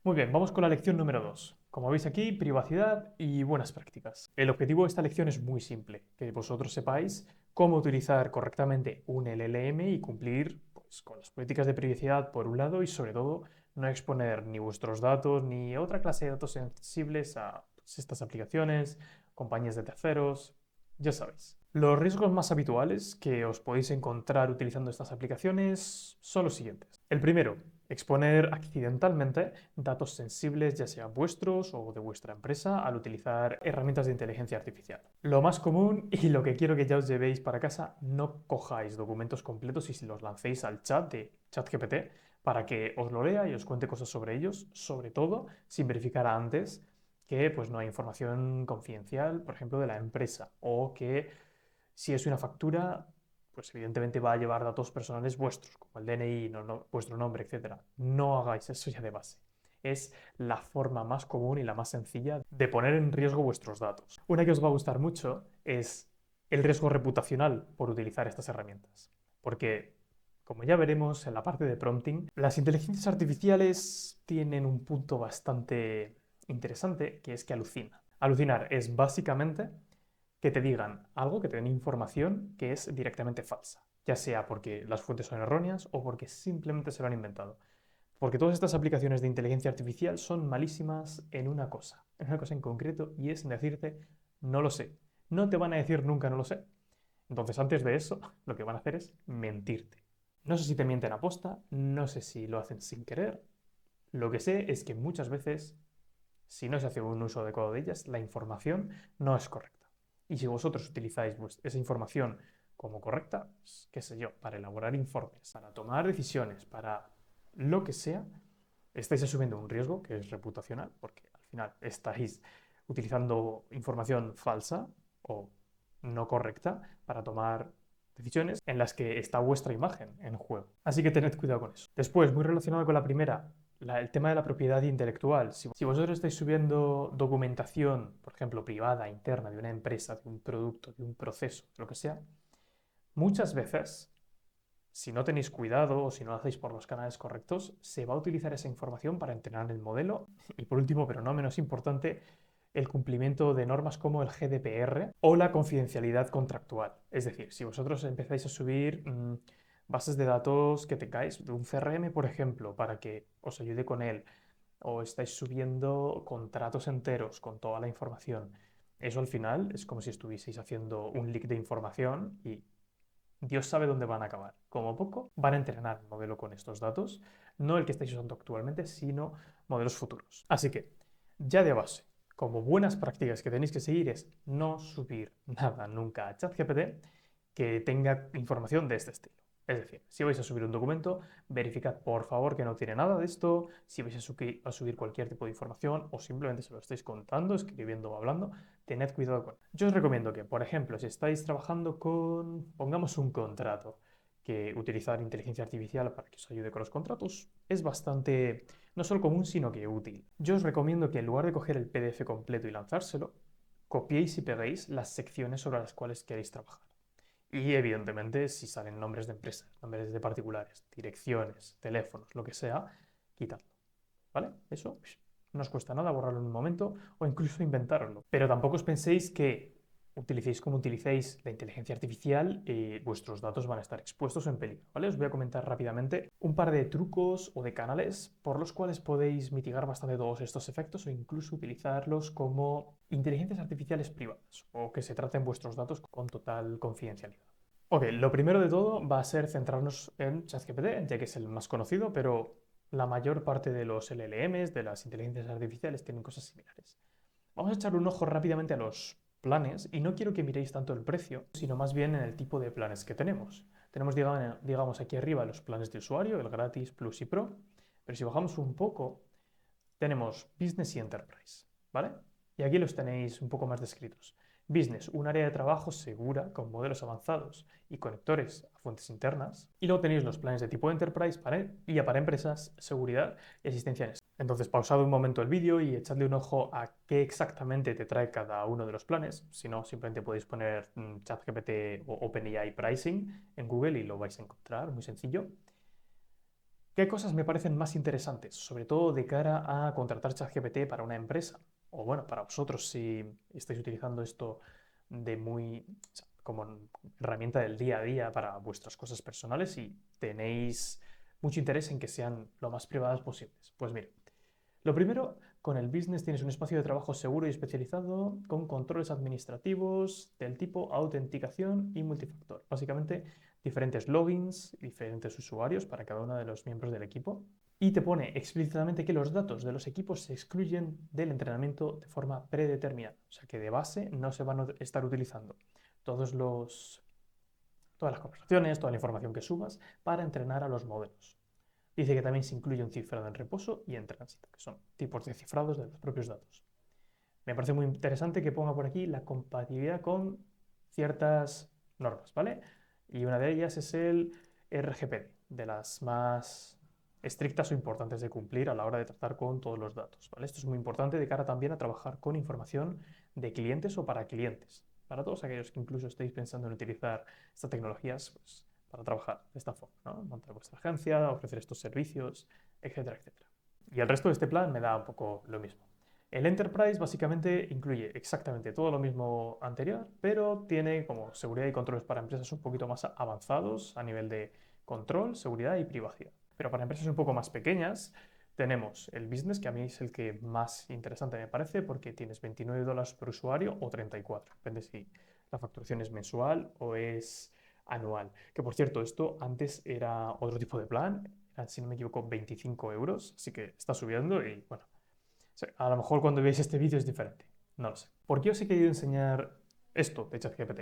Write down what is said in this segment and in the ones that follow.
Muy bien, vamos con la lección número 2. Como veis aquí, privacidad y buenas prácticas. El objetivo de esta lección es muy simple, que vosotros sepáis cómo utilizar correctamente un LLM y cumplir pues, con las políticas de privacidad por un lado y sobre todo no exponer ni vuestros datos ni otra clase de datos sensibles a pues, estas aplicaciones, compañías de terceros, ya sabéis. Los riesgos más habituales que os podéis encontrar utilizando estas aplicaciones son los siguientes. El primero, exponer accidentalmente datos sensibles, ya sean vuestros o de vuestra empresa, al utilizar herramientas de inteligencia artificial. Lo más común y lo que quiero que ya os llevéis para casa, no cojáis documentos completos y los lancéis al chat de ChatGPT para que os lo lea y os cuente cosas sobre ellos, sobre todo sin verificar antes que pues, no hay información confidencial, por ejemplo, de la empresa, o que si es una factura, pues evidentemente va a llevar datos personales vuestros, como el DNI, vuestro nombre, etcétera. No hagáis eso ya de base. Es la forma más común y la más sencilla de poner en riesgo vuestros datos. Una que os va a gustar mucho es el riesgo reputacional por utilizar estas herramientas. Porque, como ya veremos en la parte de prompting, las inteligencias artificiales tienen un punto bastante interesante, que es que alucina. Alucinar es básicamente que te digan algo, que te den información que es directamente falsa, ya sea porque las fuentes son erróneas o porque simplemente se lo han inventado. Porque todas estas aplicaciones de inteligencia artificial son malísimas en una cosa en concreto, y es decirte, no lo sé. No te van a decir nunca no lo sé. Entonces, antes de eso, lo que van a hacer es mentirte. No sé si te mienten a posta, no sé si lo hacen sin querer. Lo que sé es que muchas veces, si no se hace un uso adecuado de ellas, la información no es correcta. Y si vosotros utilizáis esa información como correcta, pues, qué sé yo, para elaborar informes, para tomar decisiones, para lo que sea, estáis asumiendo un riesgo que es reputacional, porque al final estáis utilizando información falsa o no correcta para tomar decisiones en las que está vuestra imagen en juego. Así que tened cuidado con eso. Después, muy relacionado con la primera, el tema de la propiedad intelectual. Si vosotros estáis subiendo documentación, por ejemplo, privada, interna, de una empresa, de un producto, de un proceso, lo que sea, muchas veces, si no tenéis cuidado o si no lo hacéis por los canales correctos, se va a utilizar esa información para entrenar el modelo. Y por último, pero no menos importante, el cumplimiento de normas como el GDPR o la confidencialidad contractual. Es decir, si vosotros empezáis a subir bases de datos que tengáis de un CRM, por ejemplo, para que os ayude con él, o estáis subiendo contratos enteros con toda la información, eso al final es como si estuvieseis haciendo un leak de información y Dios sabe dónde van a acabar. Como poco, van a entrenar el modelo con estos datos, no el que estáis usando actualmente, sino modelos futuros. Así que, ya de base, como buenas prácticas que tenéis que seguir es no subir nada nunca a ChatGPT que tenga información de este estilo. Es decir, si vais a subir un documento, verificad por favor que no tiene nada de esto. Si vais a subir cualquier tipo de información o simplemente se lo estáis contando, escribiendo o hablando, tened cuidado con. Yo os recomiendo que, por ejemplo, si estáis trabajando con, pongamos un contrato, que utilizar inteligencia artificial para que os ayude con los contratos es bastante, no solo común, sino que útil. Yo os recomiendo que en lugar de coger el PDF completo y lanzárselo, copiéis y peguéis las secciones sobre las cuales queréis trabajar. Y evidentemente, si salen nombres de empresas, nombres de particulares, direcciones, teléfonos, lo que sea, quitadlo. ¿Vale? Eso no os cuesta nada borrarlo en un momento o incluso inventároslo. Pero tampoco os penséis que utilicéis como utilicéis la inteligencia artificial, vuestros datos van a estar expuestos o en peligro, ¿vale? Os voy a comentar rápidamente un par de trucos o de canales por los cuales podéis mitigar bastante todos estos efectos o incluso utilizarlos como inteligencias artificiales privadas o que se traten vuestros datos con total confidencialidad. Ok, lo primero de todo va a ser centrarnos en ChatGPT, ya que es el más conocido, pero la mayor parte de los LLMs, de las inteligencias artificiales, tienen cosas similares. Vamos a echarle un ojo rápidamente a los planes y no quiero que miréis tanto el precio, sino más bien en el tipo de planes que tenemos. Tenemos, digamos, aquí arriba los planes de usuario, el gratis, Plus y Pro, pero si bajamos un poco, tenemos Business y Enterprise, ¿vale? Y aquí los tenéis un poco más descritos. Business, un área de trabajo segura con modelos avanzados y conectores a fuentes internas. Y luego tenéis los planes de tipo Enterprise para empresas, seguridad y asistencia en esto. Entonces, pausad un momento el vídeo y echadle un ojo a qué exactamente te trae cada uno de los planes. Si no, simplemente podéis poner ChatGPT o OpenAI Pricing en Google y lo vais a encontrar, muy sencillo. ¿Qué cosas me parecen más interesantes? Sobre todo de cara a contratar ChatGPT para una empresa. O bueno, para vosotros si estáis utilizando esto o sea, como herramienta del día a día para vuestras cosas personales y tenéis mucho interés en que sean lo más privadas posibles. Pues mira, lo primero, con el business tienes un espacio de trabajo seguro y especializado con controles administrativos del tipo autenticación y multifactor. Básicamente, diferentes logins, diferentes usuarios para cada uno de los miembros del equipo. Y te pone explícitamente que los datos de los equipos se excluyen del entrenamiento de forma predeterminada. O sea que de base no se van a estar utilizando todos todas las conversaciones, toda la información que subas para entrenar a los modelos. Dice que también se incluye un cifrado en reposo y en tránsito, que son tipos de cifrados de los propios datos. Me parece muy interesante que ponga por aquí la compatibilidad con ciertas normas, ¿vale? Y una de ellas es el RGPD, de las más estrictas o importantes de cumplir a la hora de tratar con todos los datos, ¿vale? Esto es muy importante de cara también a trabajar con información de clientes o para clientes. Para todos aquellos que incluso estéis pensando en utilizar estas tecnologías, pues, para trabajar de esta forma, ¿no? Montar vuestra agencia, ofrecer estos servicios, etcétera, etcétera. Y el resto de este plan me da un poco lo mismo. El Enterprise básicamente incluye exactamente todo lo mismo anterior, pero tiene como seguridad y controles para empresas un poquito más avanzados a nivel de control, seguridad y privacidad. Pero para empresas un poco más pequeñas tenemos el Business, que a mí es el que más interesante me parece porque tienes $29 por usuario o 34, depende si la facturación es mensual o es anual. Que por cierto, esto antes era otro tipo de plan, eran, si no me equivoco, 25 euros, así que está subiendo y bueno, a lo mejor cuando veáis este vídeo es diferente, no lo sé. ¿Por qué os he querido enseñar esto de ChatGPT?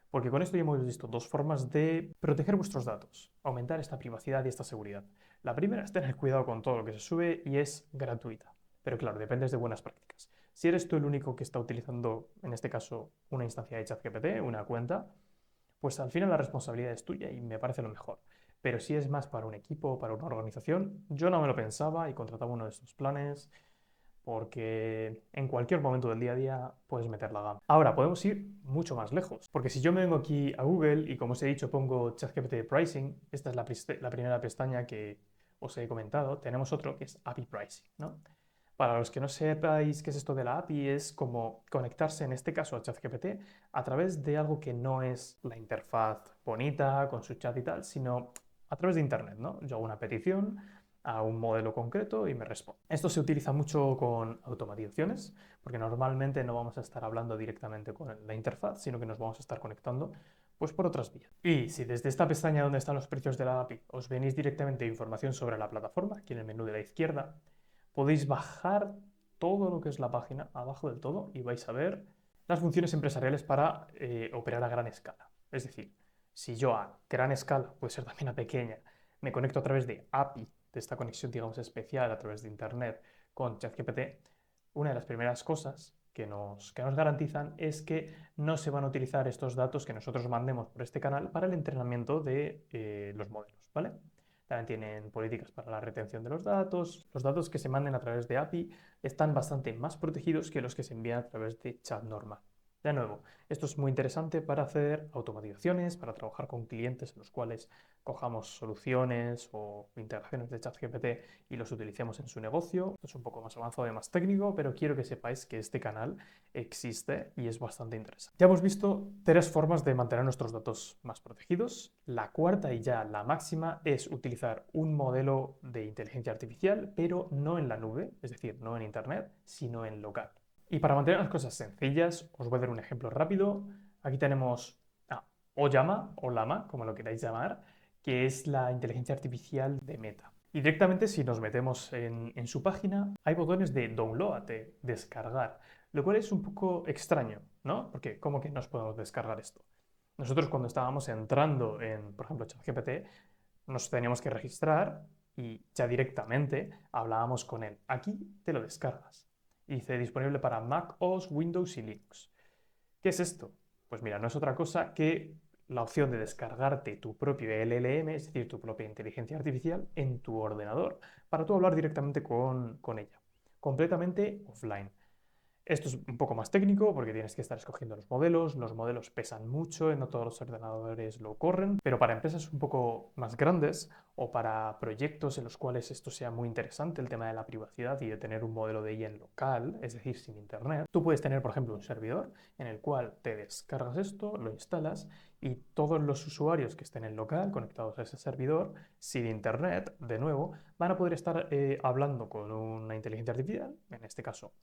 Porque con esto ya hemos visto dos formas de proteger vuestros datos, aumentar esta privacidad y esta seguridad. La primera es tener cuidado con todo lo que se sube y es gratuita. Pero claro, dependes de buenas prácticas. Si eres tú el único que está utilizando, en este caso, una instancia de ChatGPT, una cuenta, pues al final la responsabilidad es tuya y me parece lo mejor. Pero si es más para un equipo o para una organización, yo no me lo pensaba y contrataba uno de estos planes porque en cualquier momento del día a día puedes meter la gama. Ahora, podemos ir mucho más lejos, porque si yo me vengo aquí a Google y como os he dicho pongo ChatGPT Pricing, esta es la primera pestaña que os he comentado, tenemos otro que es API Pricing, ¿no? Para los que no sepáis qué es esto de la API, es como conectarse, en este caso, a ChatGPT a través de algo que no es la interfaz bonita, con su chat y tal, sino a través de Internet, ¿no? Yo hago una petición a un modelo concreto y me responde. Esto se utiliza mucho con automatizaciones, porque normalmente no vamos a estar hablando directamente con la interfaz, sino que nos vamos a estar conectando pues por otras vías. Y si desde esta pestaña donde están los precios de la API os venís directamente información sobre la plataforma, aquí en el menú de la izquierda, podéis bajar todo lo que es la página abajo del todo y vais a ver las funciones empresariales para operar a gran escala. Es decir, si yo a gran escala, puede ser también a pequeña, me conecto a través de API, de esta conexión, digamos, especial a través de Internet con ChatGPT, una de las primeras cosas que nos garantizan es que no se van a utilizar estos datos que nosotros mandemos por este canal para el entrenamiento de los modelos, ¿vale? También tienen políticas para la retención de los datos. Los datos que se manden a través de API están bastante más protegidos que los que se envían a través de chat normal. De nuevo, esto es muy interesante para hacer automatizaciones, para trabajar con clientes en los cuales cojamos soluciones o integraciones de ChatGPT y los utilicemos en su negocio. Esto es un poco más avanzado y más técnico, pero quiero que sepáis que este canal existe y es bastante interesante. Ya hemos visto tres formas de mantener nuestros datos más protegidos. La cuarta y ya la máxima es utilizar un modelo de inteligencia artificial, pero no en la nube, es decir, no en Internet, sino en local. Y para mantener las cosas sencillas, os voy a dar un ejemplo rápido. Aquí tenemos Oyama o Llama, como lo queráis llamar, que es la inteligencia artificial de Meta. Y directamente si nos metemos en su página, hay botones de download, de descargar, lo cual es un poco extraño, ¿no? Porque ¿cómo que nos podemos descargar esto? Nosotros cuando estábamos entrando en, por ejemplo, ChatGPT, nos teníamos que registrar y ya directamente hablábamos con él. Aquí te lo descargas. Y dice disponible para Mac OS, Windows y Linux. ¿Qué es esto? Pues mira, no es otra cosa que la opción de descargarte tu propio LLM, es decir, tu propia inteligencia artificial, en tu ordenador para tú hablar directamente con ella, completamente offline. Esto es un poco más técnico porque tienes que estar escogiendo los modelos pesan mucho, no todos los ordenadores lo corren, pero para empresas un poco más grandes o para proyectos en los cuales esto sea muy interesante, el tema de la privacidad y de tener un modelo de IA en local, es decir, sin internet, tú puedes tener, por ejemplo, un servidor en el cual te descargas esto, lo instalas y todos los usuarios que estén en local conectados a ese servidor, sin internet, de nuevo, van a poder estar hablando con una inteligencia artificial, en este caso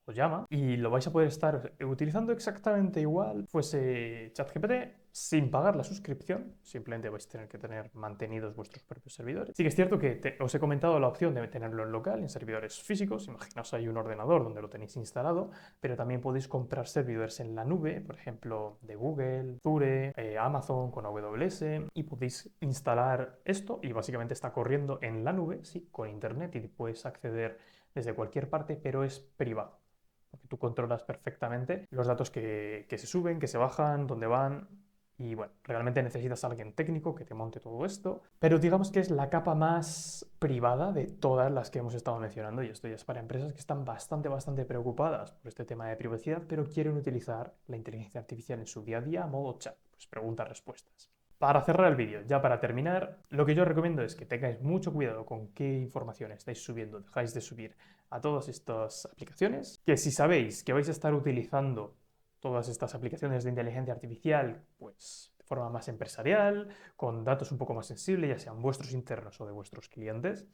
os llama, y lo vais a poder estar utilizando exactamente igual fuese ChatGPT sin pagar la suscripción, simplemente vais a tener que tener mantenidos vuestros propios servidores. Sí que es cierto que os he comentado la opción de tenerlo en local, en servidores físicos, imaginaos hay un ordenador donde lo tenéis instalado, pero también podéis comprar servidores en la nube, por ejemplo, de Google, Azure, Amazon con AWS, y podéis instalar esto y básicamente está corriendo en la nube, sí, con internet y puedes acceder desde cualquier parte, pero es privado porque tú controlas perfectamente los datos que se suben, que se bajan, dónde van. Y bueno, realmente necesitas a alguien técnico que te monte todo esto, pero digamos que es la capa más privada de todas las que hemos estado mencionando y esto ya es para empresas que están bastante preocupadas por este tema de privacidad, pero quieren utilizar la inteligencia artificial en su día a día a modo chat, pues preguntas-respuestas. Para cerrar el vídeo, ya para terminar, lo que yo recomiendo es que tengáis mucho cuidado con qué información estáis subiendo, dejáis de subir a todas estas aplicaciones, que si sabéis que vais a estar utilizando todas estas aplicaciones de inteligencia artificial, pues de forma más empresarial, con datos un poco más sensibles, ya sean vuestros internos o de vuestros clientes,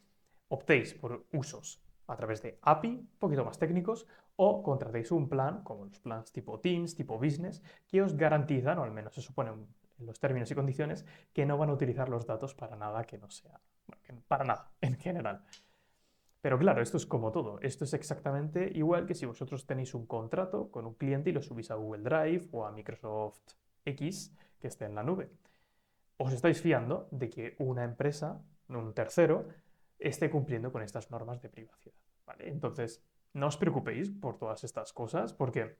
optéis por usos a través de API, un poquito más técnicos, o contratéis un plan, como los plans tipo Teams, tipo Business, que os garantizan, o al menos se supone en los términos y condiciones, que no van a utilizar los datos para nada que no sea, bueno, para nada en general. Pero claro, esto es como todo. Esto es exactamente igual que si vosotros tenéis un contrato con un cliente y lo subís a Google Drive o a Microsoft X que esté en la nube. Os estáis fiando de que una empresa, un tercero, esté cumpliendo con estas normas de privacidad, ¿vale? Entonces, no os preocupéis por todas estas cosas porque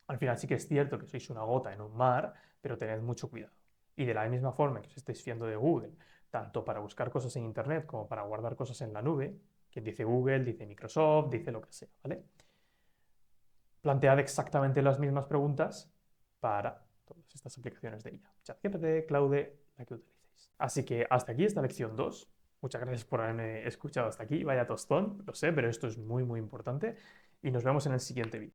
al final sí que es cierto que sois una gota en un mar, pero tened mucho cuidado. Y de la misma forma que os estáis fiando de Google, tanto para buscar cosas en Internet como para guardar cosas en la nube, que dice Google, dice Microsoft, dice lo que sea, ¿vale? Plantead exactamente las mismas preguntas para todas estas aplicaciones de IA. ChatGPT, Claude, la que utilicéis. Así que hasta aquí esta lección 2. Muchas gracias por haberme escuchado hasta aquí. Vaya tostón, lo sé, pero esto es muy importante. Y nos vemos en el siguiente vídeo.